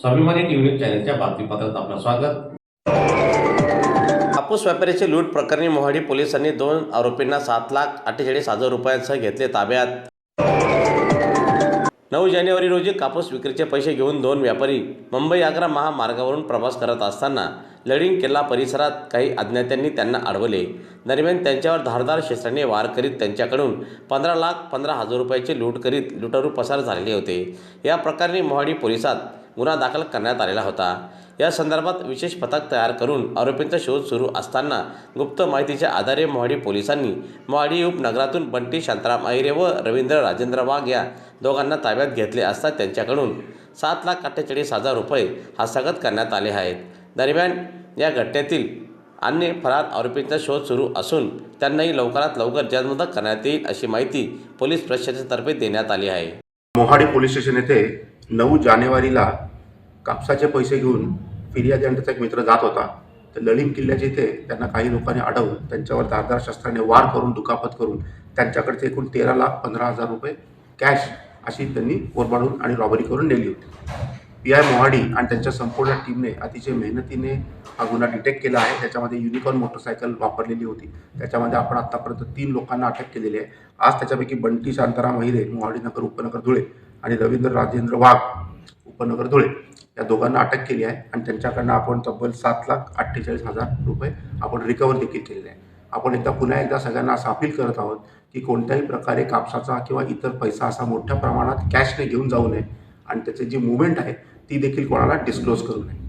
स्वाभिमानी TV news चॅनलच्या बातमीपत्रात आपलं स्वागत। कापूस व्यापाऱ्याची लूट प्रकरणी मोहाडी पोलिसांनी 2 आरोपींना 7,48,000 रुपयांसह घेतले ताब्यात। 9 जानेवारी रोजी कापूस विक्रीचे पैसे घेऊन 2 व्यापारी मुंबई-आग्रा महामार्गावरून प्रवास करत असताना लडिंग किल्ला परिसरात काही अज्ञातांनी त्यांना अडवले। दरम्यान त्यांच्यावर धारदार शस्त्राने वार करीत त्यांच्याकडून 15,15,000 रुपयांची लूट करीत लुटारू पसार झालेले होते। या प्रकरणी मोहाडी पोलिसात गुन्हा दाखल करण्यात आलेला होता। या संदर्भात विशेष पथक तयार करून आरोपींचा शोध सुरू असताना गुप्त माहितीच्या आधारे मोहाडी पोलिसांनी मोहाडी उपनगरातून बंटी शांताराम अहिरे व रवींद्र राजेंद्र वाघ या दोघांना ताब्यात घेतले असता त्यांच्याकडून 7,48,000 रुपये हस्तगत करण्यात आले आहेत। दरम्यान या घटनेतील अन्य फरार आरोपींचा शोध सुरू असून त्यांनाही लवकरात लवकर जन्मदक करण्यात येईल अशी माहिती पोलीस प्रशासनातर्फे देण्यात आली आहे। मोहाडी पोलीस स्टेशन येथे 9 जानेवारीला कापसाचे पैसे घेऊन फिर्यादी आणि त्याचा एक मित्र जात होता। तर ललिंग किल्ल्याच्या इथे त्यांना काही लोकांनी अडवून त्यांच्यावर धारदार शस्त्राने वार करून दुखापत करून त्यांच्याकडचे एकूण 13,15,000 रुपये कॅश अशी त्यांनी ओरबाडून आणि रॉबरी करून नेली होती। पी.आय. मोहाडी आणि त्यांच्या संपूर्ण टीमने अतिशय मेहनतीने हा गुन्हा डिटेक्ट केला आहे। त्याच्यामध्ये युनिकॉर्न मोटरसायकल वापरलेली होती। त्याच्यामध्ये आपण आत्तापर्यंत 3 लोकांना अटक केलेली आहे। आज त्याच्यापैकी बंटी शांताराम अहिरे मोहाडी नगर उपनगर धुळे आणि रवींद्र राजेंद्र वाघ उपनगर धुळे या दोघांना अटक केली आहे आणि त्यांच्याकडनं आपण तब्बल 7,48,000 रुपये आपण रिकवर देखील केलेले आहे। आपण पुन्हा एकदा सगळ्यांना असं अपील करत आहोत की कोणत्याही प्रकारे कापसाचा किंवा इतर पैसा असा मोठ्या प्रमाणात कॅशने घेऊन जाऊ नये आणि त्याची जी मुवमेंट आहे ती देखील कोणाला डिस्क्लोज करू नये।